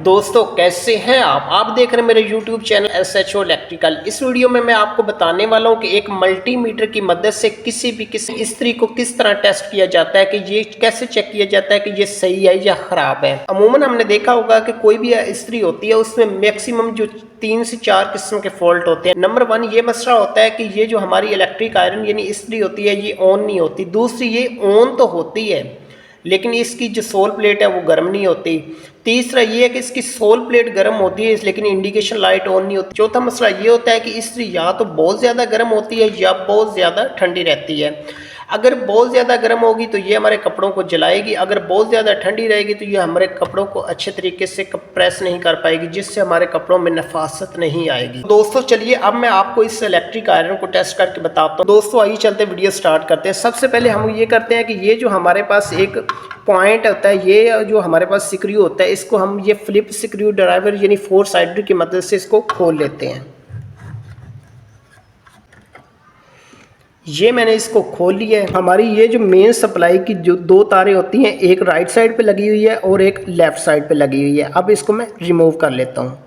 दोस्तों कैसे हैं आप देख रहे हैं मेरे YouTube चैनल SHO इलेक्ट्रिकल। इस वीडियो में मैं आपको बताने वाला हूं कि एक मल्टीमीटर की मदद से किसी इस्त्री को किस तरह टेस्ट किया जाता है, कि ये कैसे चेक किया जाता है कि ये सही है या ख़राब है। अमूमन हमने देखा होगा कि कोई भी इस्त्री होती है उसमें मैक्सिमम जो 3 से 4 किस्म के फॉल्ट होते हैं। नंबर 1 ये मसला होता है कि ये जो हमारी इलेक्ट्रिक आयरन यानी इस्त्री होती है ये ऑन नहीं होती। दूसरी, ये ऑन तो होती है लेकिन इसकी जो सोल प्लेट है वो गर्म नहीं होती। तीसरा ये है कि इसकी सोल प्लेट गर्म होती है लेकिन इंडिकेशन लाइट ऑन नहीं होती। चौथा मसला ये होता है कि इस्त्री या तो बहुत ज़्यादा गर्म होती है या बहुत ज़्यादा ठंडी रहती है। अगर बहुत ज़्यादा गर्म होगी तो ये हमारे कपड़ों को जलाएगी, अगर बहुत ज़्यादा ठंडी रहेगी तो ये हमारे कपड़ों को अच्छे तरीके से प्रेस नहीं कर पाएगी, जिससे हमारे कपड़ों में नफासत नहीं आएगी। दोस्तों चलिए अब मैं आपको इस इलेक्ट्रिक आयरन को टेस्ट करके बताता हूँ। दोस्तों आइए चलते वीडियो स्टार्ट करते हैं। सबसे पहले हम ये करते हैं कि ये जो हमारे पास एक पॉइंट होता है, ये जो हमारे पास स्क्रू होता है, इसको हम ये फ्लिप स्क्रू ड्राइवर यानी 4 साइडर की मदद से इसको खोल लेते हैं। ये मैंने इसको खोल लिया है। हमारी ये जो मेन सप्लाई की जो 2 तारें होती हैं, एक राइट साइड पे लगी हुई है और एक लेफ़्ट साइड पे लगी हुई है। अब इसको मैं रिमूव कर लेता हूँ।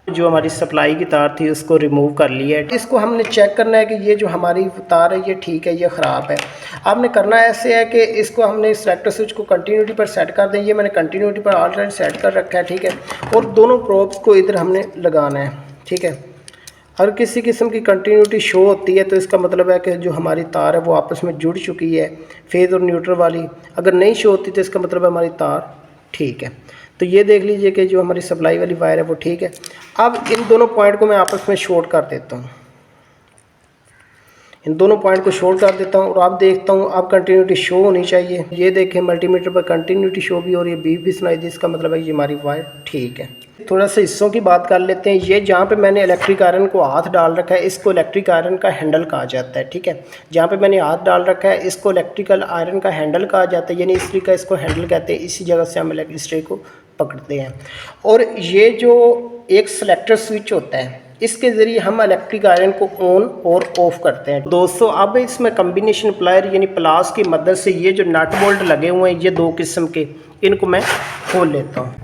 जो हमारी सप्लाई की तार थी उसको रिमूव कर लिया है। इसको हमने चेक करना है कि ये जो हमारी तार है ये ठीक है, ये ख़राब है। आपने करना ऐसे है कि इसको हमने सेलेक्टर स्विच को कंटिन्यूटी पर सेट कर दें। ये मैंने कंटिन्यूटी पर ऑलरेडी सेट कर रखा है, ठीक है। और दोनों प्रोब्स को इधर हमने लगाना है, ठीक है। हर किसी किस्म की कंटिन्यूटी शो होती है तो इसका मतलब है कि जो हमारी तार है वो आपस में जुड़ चुकी है, फेज़ और न्यूट्रल वाली। अगर नहीं शो होती तो इसका मतलब है हमारी तार ठीक है। तो ये देख लीजिए कि जो हमारी सप्लाई वाली वायर है वो ठीक है। अब इन दोनों पॉइंट को मैं आपस में शॉर्ट कर देता हूँ, इन दोनों पॉइंट को शॉर्ट कर देता हूँ और अब देखता हूँ अब कंटिन्यूटी शो होनी चाहिए। ये देखें मल्टीमीटर पर कंटिन्यूटी शो भी और ये बीप भी सुनाई दी, इसका मतलब है कि हमारी वायर ठीक है। थोड़ा सा हिस्सों की बात कर लेते हैं। ये जहाँ पे मैंने इलेक्ट्रिक आयरन को हाथ डाल रखा है इसको इलेक्ट्रिक आयरन का हैंडल कहा जाता है, ठीक है। जहाँ पे मैंने हाथ डाल रखा है इसको इलेक्ट्रिकल आयरन का हैंडल कहा जाता है, यानी इस्त्री का इसको हैंडल कहते हैं। इसी जगह से हम इस्त्री को पकड़ते हैं। और ये जो एक सेलेक्टर स्विच होता है इसके ज़रिए हम इलेक्ट्रिक आयरन को ऑन और ऑफ करते हैं। दोस्तों अब इसमें कम्बिनेशन प्लायर यानी प्लास की मदद से ये जो नट बोल्ट लगे हुए हैं ये 2 किस्म के, इनको मैं खोल लेता हूँ।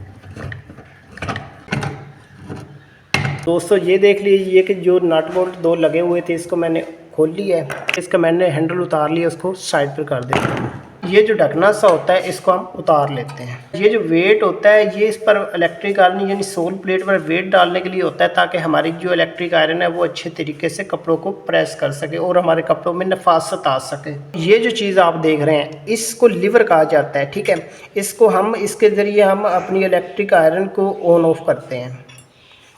दोस्तों ये देख लीजिए कि जो नट बोल्ट 2 लगे हुए थे इसको मैंने खोल लिया है। इसका मैंने हैंडल उतार लिया, उसको साइड पर कर देता हूँ। ये जो ढकना सा होता है इसको हम उतार लेते हैं। ये जो वेट होता है ये इस पर इलेक्ट्रिक आयरन यानी सोल प्लेट पर वेट डालने के लिए होता है, ताकि हमारी जो इलेक्ट्रिक आयरन है वो अच्छे तरीके से कपड़ों को प्रेस कर सके और हमारे कपड़ों में नफासत आ सके। ये जो चीज़ आप देख रहे हैं इसको लीवर कहा जाता है, ठीक है। इसको हम इसके ज़रिए हम अपनी इलेक्ट्रिक आयरन को ऑन ऑफ करते हैं।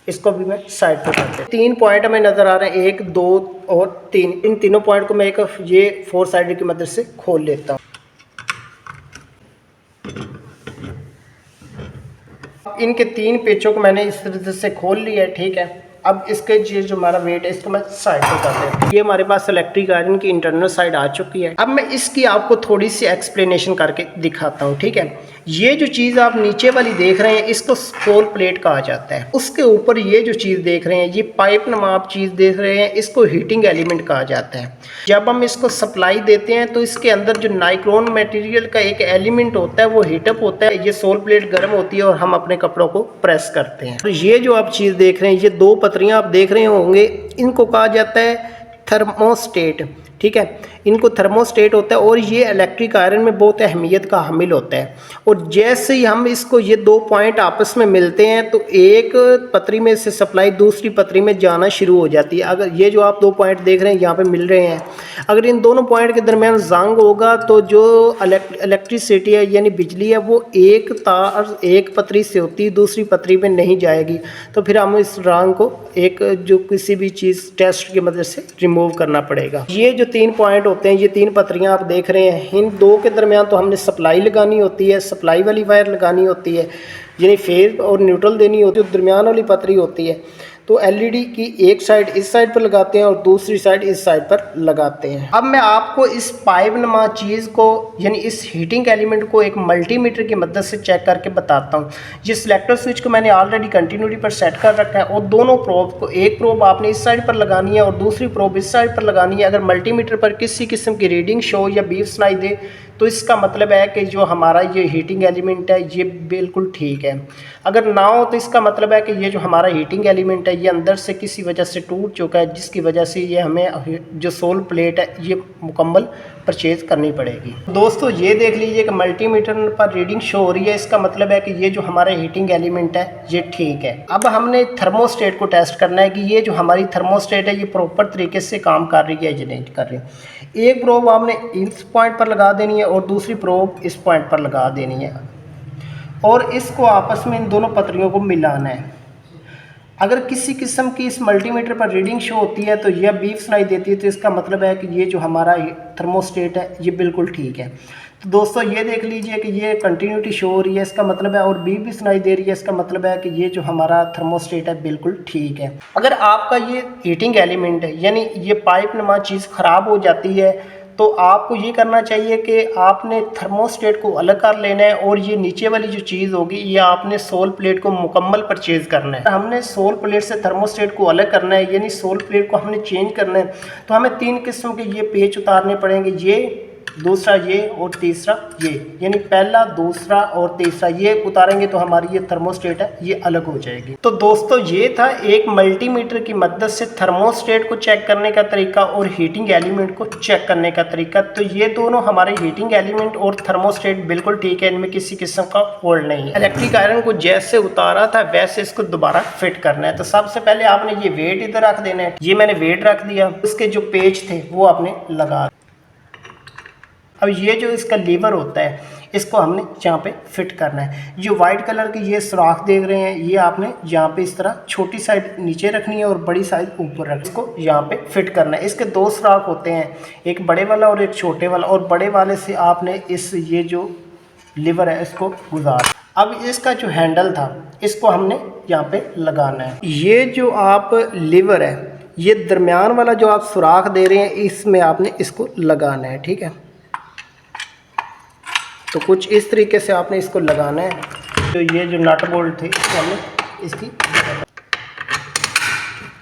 इसको भी मैं साइड पर करते हैं। 3 पॉइंट हमें नज़र आ रहे हैं, 1, 2 और 3। इन तीनों पॉइंट को मैं एक ये 4 साइड की मदद से खोल लेता हूँ। इनके 3 पेचों को मैंने इस तरह से खोल लिया है, ठीक है। अब इसके जो हमारा वेट है इसको मैं साइड पर कर देता हूँ। ये हमारे पास इलेक्ट्रिक आयरन की इंटरनल साइड आ चुकी है। अब मैं इसकी आपको थोड़ी सी एक्सप्लेनेशन करके दिखाता हूँ, ठीक है। ये जो चीज़ आप नीचे वाली देख रहे हैं इसको सोल प्लेट कहा जाता है। उसके ऊपर ये जो चीज़ देख रहे हैं ये पाइप नमा आप चीज़ देख रहे हैं इसको हीटिंग एलिमेंट कहा जाता है। जब हम इसको सप्लाई देते हैं तो इसके अंदर जो नाइक्रोन मटेरियल का एक एलिमेंट होता है वो हीटअप होता है। ये सोल प्लेट गर्म होती है और हम अपने कपड़ों को प्रेस करते हैं। तो ये जो आप चीज़ देख रहे हैं ये 2 पतरियाँ आप देख रहे होंगे, इनको कहा जाता है थर्मोस्टेट, ठीक है। इनको थर्मोस्टेट होता है और ये इलेक्ट्रिक आयरन में बहुत अहमियत का हामिल होता है। और जैसे ही हम इसको ये 2 पॉइंट आपस में मिलते हैं तो एक पतरी में से सप्लाई दूसरी पतरी में जाना शुरू हो जाती है। अगर ये जो आप 2 पॉइंट देख रहे हैं यहाँ पे मिल रहे हैं, अगर इन दोनों पॉइंट के दरमियान जंग होगा तो जो इलेक्ट्रिसिटी है यानी बिजली है वो एक तार एक पतरी से होती है दूसरी पतरी में नहीं जाएगी। तो फिर हम इस रंग को एक जो किसी भी चीज़ टेस्ट की मदद से रिमूव करना पड़ेगा। ये जो 3 पॉइंट होते हैं ये 3 पतरियां आप देख रहे हैं, इन 2 के दरमियान तो हमने सप्लाई लगानी होती है, सप्लाई वाली वायर लगानी होती है यानी फेज और न्यूट्रल देनी होती है, दरमियान वाली पतरी होती है। तो एलईडी की एक साइड इस साइड पर लगाते हैं और दूसरी साइड इस साइड पर लगाते हैं। अब मैं आपको इस पाइप नुमा चीज़ को यानी इस हीटिंग एलिमेंट को एक मल्टीमीटर की मदद से चेक करके बताता हूँ। ये सिलेक्टर स्विच को मैंने ऑलरेडी कंटिन्यूटी पर सेट कर रखा है और दोनों प्रोब को, एक प्रोब आपने इस साइड पर लगानी है और दूसरी प्रोब इस साइड पर लगानी है। अगर मल्टीमीटर पर किसी किस्म की रीडिंग शो या बीप सुनाई दे तो इसका मतलब है कि जो हमारा ये हीटिंग एलिमेंट है ये बिल्कुल ठीक है। अगर ना हो तो इसका मतलब है कि ये जो हमारा हीटिंग एलिमेंट है ये अंदर से किसी वजह से टूट चुका है, जिसकी वजह से ये हमें जो सोल प्लेट है ये मुकम्मल परचेज़ करनी पड़ेगी। दोस्तों ये देख लीजिए कि मल्टीमीटर पर रीडिंग शो हो रही है, इसका मतलब है कि ये जो हमारा हीटिंग एलिमेंट है ये ठीक है। अब हमने थर्मोस्टेट को टेस्ट करना है कि ये जो हमारी थर्मोस्टेट है ये प्रॉपर तरीके से काम कर रही है या नहीं कर रही। एक प्रोब आपने इस पॉइंट पर लगा देनी है और दूसरी प्रोब इस पॉइंट पर लगा देनी है और इसको आपस में इन दोनों पतरियों को मिलाना है। अगर किसी किस्म की इस मल्टीमीटर पर रीडिंग शो होती है तो यह बीप सुनाई देती है, तो इसका मतलब है कि ये जो हमारा थर्मोस्टेट है ये बिल्कुल ठीक है। तो दोस्तों ये देख लीजिए कि ये कंटिन्यूटी शो हो रही है, इसका मतलब है, और बीप भी सुनाई दे रही है, इसका मतलब है कि ये जो हमारा थर्मोस्टेट है बिल्कुल ठीक है। अगर आपका ये हीटिंग एलिमेंट है यानी ये पाइप नुमा चीज़ ख़राब हो जाती है तो आपको ये करना चाहिए कि आपने थर्मोस्टेट को अलग कर लेना है और ये नीचे वाली जो चीज़ होगी ये आपने सोल प्लेट को मुकम्मल परचेज़ करना है। हमने सोल प्लेट से थर्मोस्टेट को अलग करना है यानी सोल प्लेट को हमने चेंज करना है, तो हमें 3 किस्म के ये पेच उतारने पड़ेंगे, ये, दूसरा ये और तीसरा ये, यानी पहला, दूसरा और तीसरा ये उतारेंगे तो हमारी ये थर्मोस्टेट है ये अलग हो जाएगी। तो दोस्तों ये था एक मल्टीमीटर की मदद से थर्मोस्टेट को चेक करने का तरीका और हीटिंग एलिमेंट को चेक करने का तरीका। तो ये दोनों हमारे हीटिंग एलिमेंट और थर्मोस्टेट बिल्कुल ठीक है, इनमें किसी किस्म का फॉल्ट नहीं है। इलेक्ट्रिक आयरन को जैसे उतारा था वैसे इसको दोबारा फिट करना है। तो सबसे पहले आपने ये वेट इधर रख देना है, ये मैंने वेट रख दिया, उसके जो पेच थे वो आपने लगा। अब ये जो इसका लीवर होता है इसको हमने यहाँ पे फिट करना है। जो वाइट कलर के ये सुराख देख रहे हैं ये आपने यहाँ पे इस तरह छोटी साइड नीचे रखनी है और बड़ी साइड ऊपर रख, इसको यहाँ पे फिट करना है। इसके 2 सुराख होते हैं, एक बड़े वाला और एक छोटे वाला, और बड़े वाले से आपने इस ये जो लीवर है इसको गुजार। अब इसका जो हैंडल था इसको हमने यहाँ पे लगाना है। ये जो आप लीवर है ये दरमियान वाला जो आप सुराख दे रहे हैं इसमें आपने इसको लगाना है, ठीक है। तो कुछ इस तरीके से आपने इसको लगाना है। तो ये जो नट बोल्ट थे इसको हमने इसकी,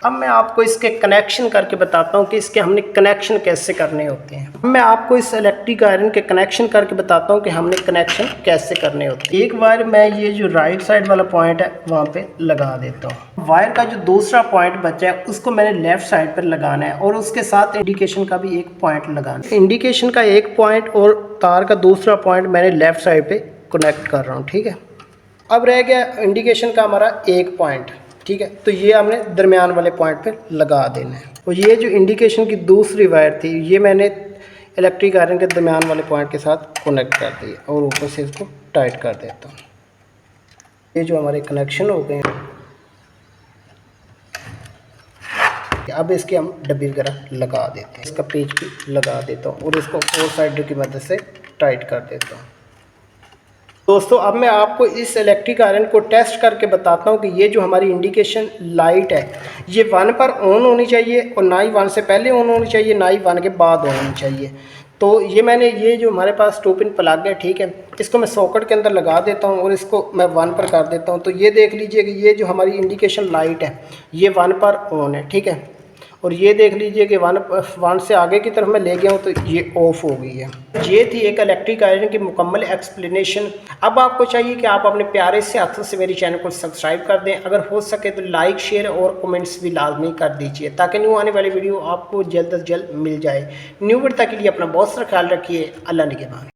अब मैं आपको इसके कनेक्शन करके बताता हूँ कि इसके हमने कनेक्शन कैसे करने होते हैं। अब मैं आपको इस इलेक्ट्रिक आयरन के कनेक्शन करके बताता हूँ कि हमने कनेक्शन कैसे करने होते हैं। एक वायर मैं ये जो राइट साइड वाला पॉइंट है वहाँ पे लगा देता हूँ। वायर का जो दूसरा पॉइंट बचा है उसको मैंने लेफ्ट साइड पर लगाना है और उसके साथ इंडिकेशन का भी एक पॉइंट लगाना है। इंडिकेशन का एक पॉइंट और तार का दूसरा पॉइंट मैंने लेफ्ट साइड पे कनेक्ट कर रहा हूँ, ठीक है। अब रह गया इंडिकेशन का हमारा एक पॉइंट, ठीक है। तो ये हमने दरमियान वाले पॉइंट पे लगा देना है। और ये जो इंडिकेशन की दूसरी वायर थी ये मैंने इलेक्ट्रिक आयरन के दरमियान वाले पॉइंट के साथ कनेक्ट कर दी और ऊपर से इसको टाइट कर देता हूँ। ये जो हमारे कनेक्शन हो गए हैं, अब इसके हम डब्बी वगैरह लगा देते हैं। इसका पेच भी लगा देता हूँ और इसको 4 साइड की मदद से टाइट कर देता हूँ। दोस्तों अब मैं आपको इस इलेक्ट्रिक आयरन को टेस्ट करके बताता हूँ कि ये जो हमारी इंडिकेशन लाइट है ये 1 पर ऑन होनी चाहिए और ना ही 1 से पहले ऑन होनी चाहिए ना ही 1 के बाद ऑन होनी चाहिए। तो ये मैंने ये जो हमारे पास 2 पिन प्लग है, ठीक है, इसको मैं सॉकेट के अंदर लगा देता हूँ और इसको मैं 1 पर कर देता हूँ। तो ये देख लीजिए कि ये जो हमारी इंडिकेशन लाइट है ये 1 पर ऑन है, ठीक है। और ये देख लीजिए कि 1 से आगे की तरफ मैं ले गया हूँ तो ये ऑफ हो गई है। ये थी एक इलेक्ट्रिक आयरन की मुकम्मल एक्सप्लेनेशन। अब आपको चाहिए कि आप अपने प्यारे से हाथों से मेरे चैनल को सब्सक्राइब कर दें, अगर हो सके तो लाइक, शेयर और कमेंट्स भी लाजमी कर दीजिए ताकि न्यू आने वाली वीडियो आपको जल्द अज जल्द मिल जाए। न्यू वीडियो तक के लिए अपना बहुत सारा ख्याल रखिए। अल्लाह निगहबान।